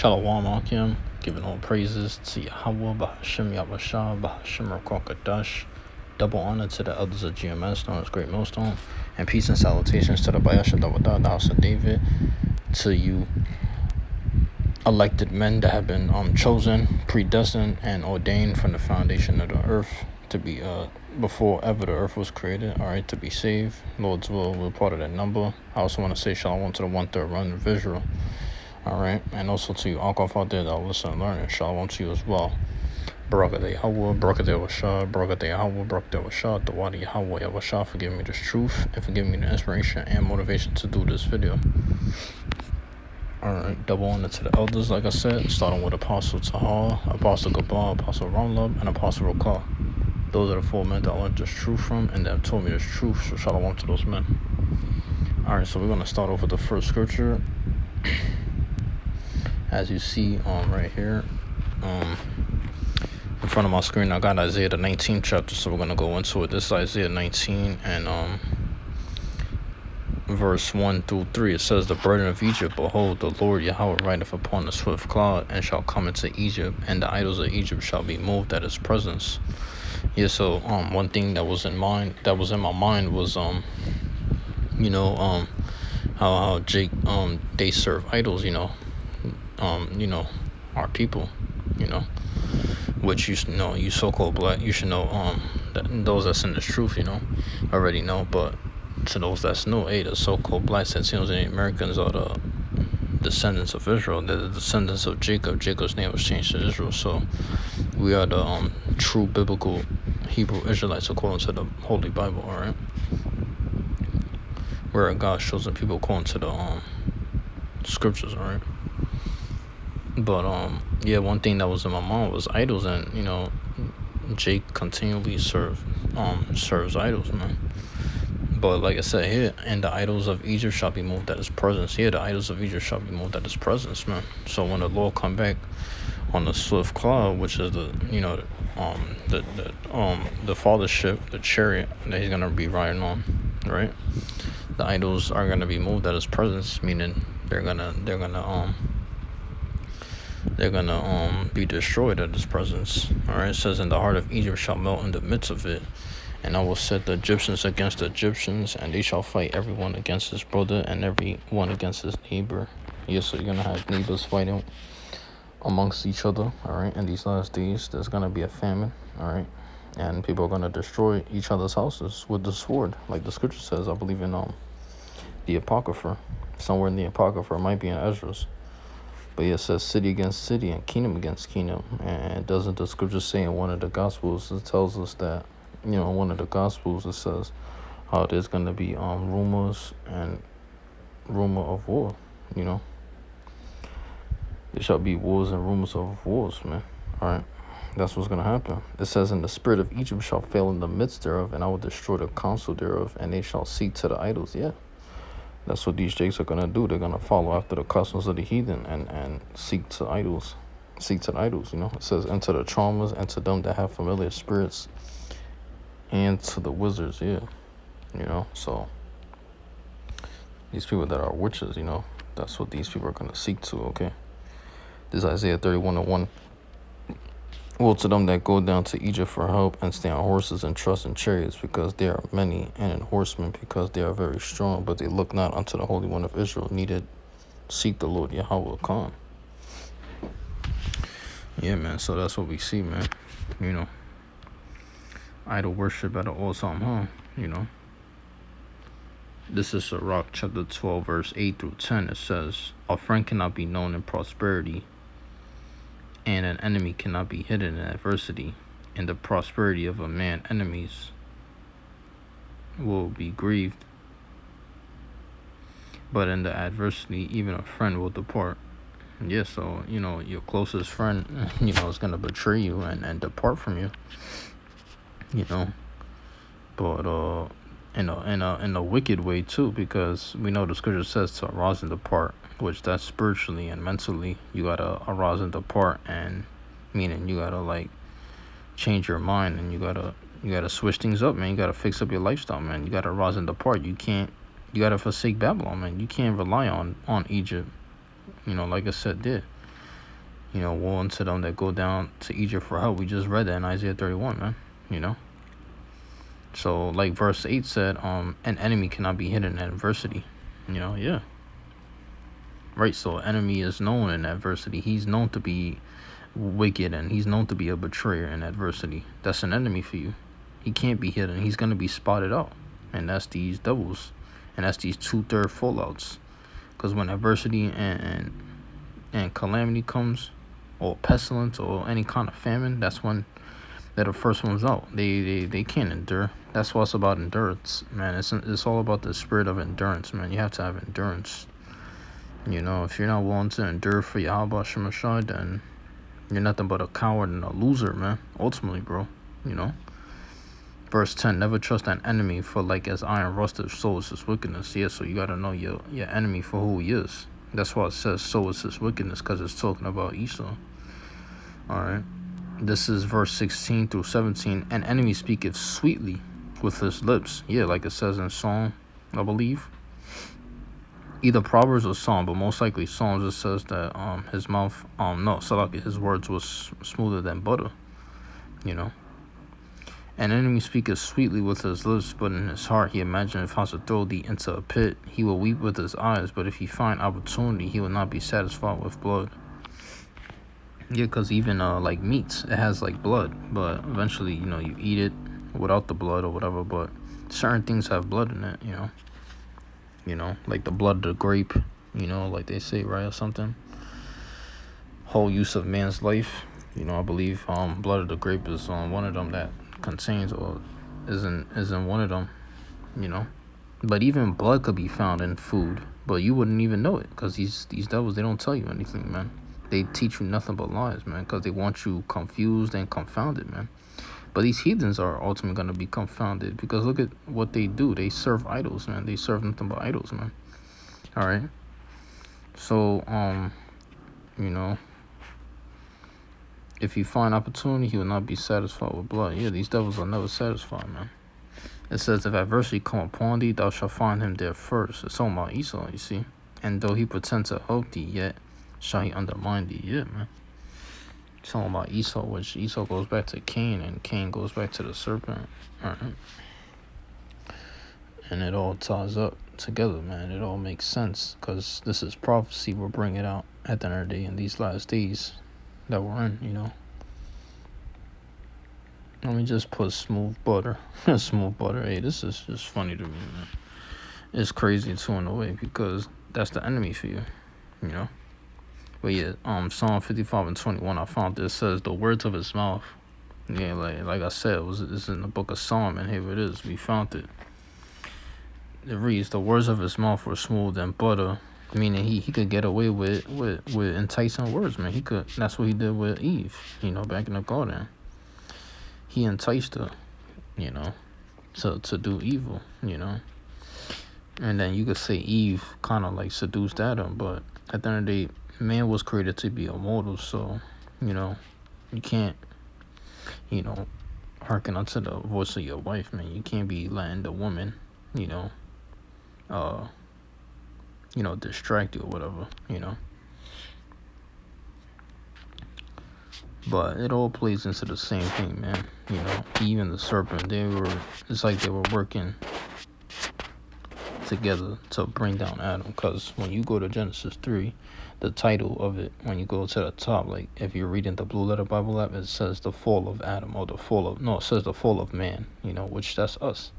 Shalom Akim, giving all praises to Yahweh, Bahashim Yahweh, Bahashim Rakokadash. Double honor to the elders of GMS, known as Great Millstone, and peace and salutations to the Bayasha Dawadah, the house of David, to you elected men that have been chosen, predestined, and ordained from the foundation of the earth to be before ever the earth was created, all right, to be saved. Lord's will, we're part of that number. I also want to say shalom to the 1/3 run of Israel. All right, and also to you, Alkoff out there that will listen and learn, shalom to you as well. Barakatah Yahweh, Barakatah Yahweh, Barakatah Yahweh, Barakatah Yahweh, Dawadi Yahweh, Yahweh, forgive me this truth, and forgive me the inspiration and motivation to do this video. All right, double honor to the elders, like I said, starting with Apostle Tahar, Apostle Gabal, Apostle Ramlab, and Apostle Rokar. Those are the 4 men that I learned this truth from, and that have told me this truth, so shalom to those men. All right, so we're going to start off with the first scripture. As you see right here, in front of my screen, I got Isaiah the 19th chapter, so we're going to go into it. This is Isaiah 19, and verse 1 through 3. It says, "The burden of Egypt, behold, the Lord Yahweh rideth upon the swift cloud, and shall come into Egypt, and the idols of Egypt shall be moved at his presence." Yeah, so one thing that was in my mind was how Jake they serve idols, our people, which you so-called black, you should know that those that's in this truth, already know. But to those that's new, the so-called black Latinos and Americans are the descendants of Israel. They're the descendants of Jacob. Jacob's name was changed to Israel. So we are the true biblical Hebrew Israelites according to the Holy Bible, all right? Where God shows the people according to the scriptures, all right? But one thing that was in my mind was idols, and Jake continually serves idols, man. But like I said here, and the idols of Egypt shall be moved at his presence. Here, the idols of Egypt shall be moved at his presence, man. So when the Lord come back on the swift cloud, which is the fathership, the chariot that he's gonna be riding on, right? The idols are gonna be moved at his presence, meaning they're gonna be destroyed at his presence. All right, it says, "And the heart of Egypt shall melt in the midst of it, and I will set the Egyptians against the Egyptians, and they shall fight everyone against his brother, and every one against his neighbor." Yes, so you're gonna have neighbors fighting amongst each other. All right, in these last days, there's gonna be a famine. All right, and people are gonna destroy each other's houses with the sword, like the scripture says. I believe in the Apocrypha, somewhere in the Apocrypha, it might be in Ezra's. But yeah, it says city against city and kingdom against kingdom. And doesn't the scripture say in one of the Gospels, it tells us that, in one of the Gospels, it says how there's going to be rumors and rumor of war, There shall be wars and rumors of wars, man. All right, that's what's going to happen. It says, "And the spirit of Egypt shall fail in the midst thereof, and I will destroy the counsel thereof, and they shall seek to the idols." Yeah. That's what these jakes are going to do. They're going to follow after the customs of the heathen and seek to idols. Seek to the idols, It says, "And to the traumas, and to them that have familiar spirits, and to the wizards," So these people that are witches, that's what these people are going to seek to, okay? This is Isaiah 31:1. "Woe to them that go down to Egypt for help, and stay on horses and trust in chariots, because they are many, and in horsemen, because they are very strong, but they look not unto the Holy One of Israel, neither seek the Lord Yahweh come." Yeah, man, so that's what we see, man. Idol worship at an all-time high, This is Sirach chapter 12, verse 8 through 10. It says, "A friend cannot be known in prosperity, and an enemy cannot be hidden in adversity. In the prosperity of a man, enemies will be grieved, but in the adversity, even a friend will depart." Yeah, so, your closest friend, is going to betray you and depart from you, But, in a wicked way, too, because we know the scripture says to arise and depart, which that's spiritually and mentally. You got to arise and depart, and meaning you got to, change your mind, and you got to switch things up, man. You got to fix up your lifestyle, man. You got to arise and depart. You got to forsake Babylon, man. You can't rely on Egypt, like I said, did. woe unto them that go down to Egypt for help. We just read that in Isaiah 31, man. So like verse 8 said, an enemy cannot be hidden in adversity. Yeah. Right, so enemy is known in adversity. He's known to be wicked, and he's known to be a betrayer in adversity. That's an enemy for you. He can't be hidden. He's going to be spotted out. And that's these devils. And that's these 2/3 fallouts. Because when adversity and calamity comes, or pestilence, or any kind of famine, that's when they're the first ones out. They can't endure. That's what's about endurance, man. It's all about the spirit of endurance, man. You have to have endurance. If you're not willing to endure for Yahweh Shemashai, then you're nothing but a coward and a loser, man. Ultimately, bro. Verse 10, never trust an enemy, for like as iron rusted, so is his wickedness. Yeah, so you got to know your enemy for who he is. That's why it says so is his wickedness, because it's talking about Esau. All right. This is verse 16 through 17. An enemy speaketh sweetly with his lips. Yeah, like it says in Psalm, I believe. Either Proverbs or Psalm, but most likely Psalms. It says that his mouth, his words was smoother than butter. An enemy speaketh sweetly with his lips, but in his heart he imagineth how to throw thee into a pit. He will weep with his eyes, but if he find opportunity, he will not be satisfied with blood. Yeah, because even like meats, it has like blood, but eventually, you eat it without the blood or whatever, but certain things have blood in it, like the blood of the grape, like they say, right, or something. Whole use of man's life, I believe blood of the grape is one of them that contains or isn't one of them, but even blood could be found in food, but you wouldn't even know it, because these devils, they don't tell you anything, man. They teach you nothing but lies, man, because they want you confused and confounded, man. But these heathens are ultimately going to be confounded, because look at what they do. They serve idols, man. They serve nothing but idols, man. All right. So, if you find opportunity, he will not be satisfied with blood. Yeah, these devils are never satisfied, man. It says, if adversity come upon thee, thou shalt find him there first. It's talking about Esau, you see. And though he pretend to help thee, yet shall he undermine thee. Yeah, man. It's talking about Esau, which Esau goes back to Cain, and Cain goes back to the serpent. All right. And it all ties up together, man. It all makes sense, because this is prophecy. We'll bring it out at the end of the day in these last days that we're in, Let me just put smooth butter. Smooth butter. Hey, this is just funny to me, man. It's crazy too in a way, because that's the enemy for you, But yeah, Psalm 55 and 21, I found this says the words of his mouth. Yeah, like I said, it's in the book of Psalm, and here it is. We found it. It reads, the words of his mouth were smooth than butter, meaning he could get away with enticing words, man. That's what he did with Eve, back in the garden. He enticed her, to do evil, And then you could say Eve kind of like seduced Adam, but at the end of the day, man was created to be immortal, so, you can't, hearken unto the voice of your wife, man. You can't be letting the woman, distract you or whatever, But it all plays into the same thing, man. Even the serpent, it's like they were working together to bring down Adam. Because when you go to Genesis 3, the title of it, when you go to the top, like if you're reading the Blue Letter Bible app, it says the fall of Adam, or it says the fall of man, which that's us.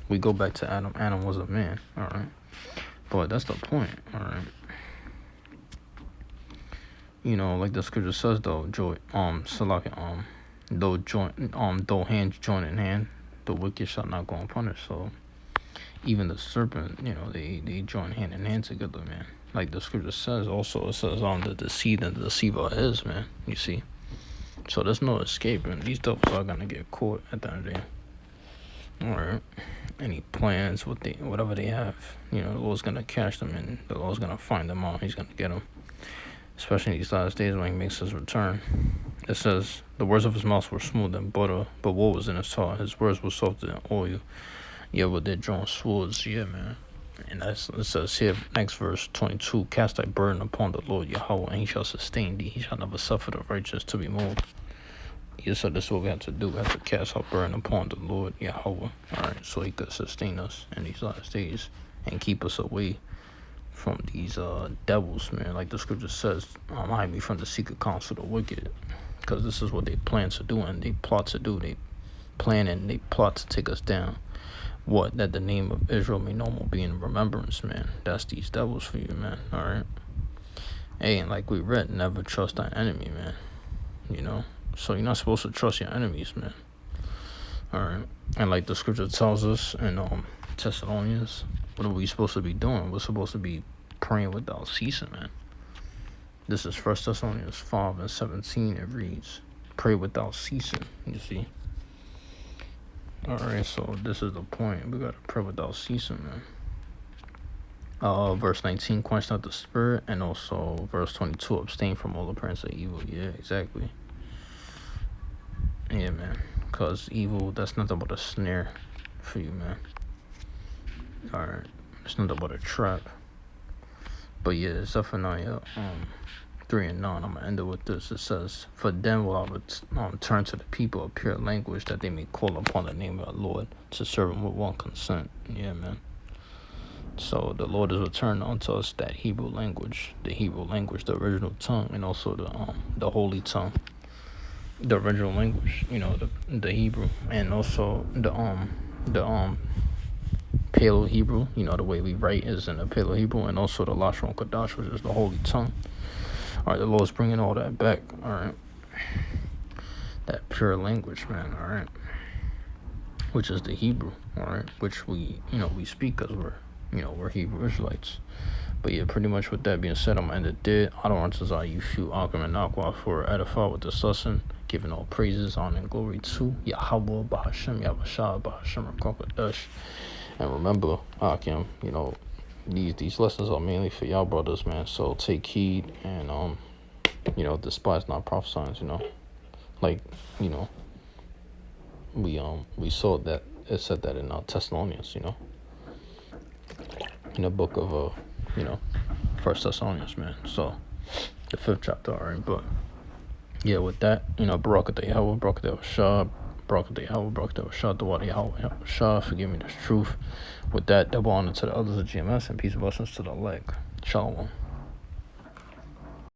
We go back to Adam. Adam was a man, all right? But that's the point, all right? Like the scripture says, though, though hands join in hand, the wicked shall not go unpunished. So even the serpent, they join hand in hand together, man. Like the scripture says, also it says the deceit and the deceiver is, man. You see, so there's no escaping. These devils are gonna get caught at the end of the day. All right. Any plans, whatever they have, the Lord's gonna catch them, and the Lord's gonna find them out. He's gonna get them. Especially in these last days when he makes his return. It says, the words of his mouth were smooth than butter, but woe was in his heart. His words were softer than oil. Yeah, but they're drawing swords. Yeah, man. And it says here, next verse 22, cast thy burden upon the Lord Yahweh, and he shall sustain thee. He shall never suffer the righteous to be moved. Yeah, so this is what we have to do. We have to cast our burden upon the Lord Yahweh. Alright, so he could sustain us in these last days and keep us away from these devils, man. Like the scripture says, hide me from the secret counsel of the wicked. Because this is what they plan to do and they plot to do. They plan and they plot to take us down. What? That the name of Israel may no more be in remembrance, man. That's these devils for you, man. Alright. Hey, and like we read, never trust thy enemy, man. You know? So you're not supposed to trust your enemies, man. Alright. And like the scripture tells us in Thessalonians, what are we supposed to be doing? We're supposed to be praying without ceasing, man. This is 1 Thessalonians 5:17. It reads, pray without ceasing, you see. Alright, so this is the point. We gotta pray without ceasing, man. Verse 19, quench not the spirit, and also verse 22, abstain from all appearance of evil. Yeah, exactly. Yeah, man. Because evil, that's nothing but a snare for you, man. Alright. It's nothing but a trap. But yeah, Zephaniah 3 and 9, I'm going to end it with this. It says, for then will I turn to the people a pure language, that they may call upon the name of the Lord to serve him with one consent. Yeah, man. So the Lord is returning unto us that Hebrew language, the original tongue, and also the holy tongue, the original language, you know, the Hebrew, and also the Paleo Hebrew, you know, the way we write is in the Paleo Hebrew, and also the Lashon Kodash, which is the holy tongue. All right, the Lord's bringing all that back. All right, that pure language, man. All right, which is the Hebrew. All right, which we speak because we're Hebrew Israelites. But yeah, pretty much with that being said, I'm gonna end it there. I don't want to say you shoot Akim and Aqua for edify with this lesson, giving all praises, honor, and glory to Yahweh, Bahashem, Yahweh, Bahashem, Rakokadash. And remember, Akim, these lessons are mainly for y'all brothers, man. So take heed and despise not prophesying. We saw that it said that in Thessalonians, in the book of 1 Thessalonians, man. So the 5th chapter, all right. But yeah, with that, Barakatah Yahweh, Barakatah Shah, Barakatah Yahweh, Barakatah Shah, Dawadi Yahweh, Shah, forgive me this truth. With that, double honor to the elders of GMS and peace and blessings to the elect. Shalom.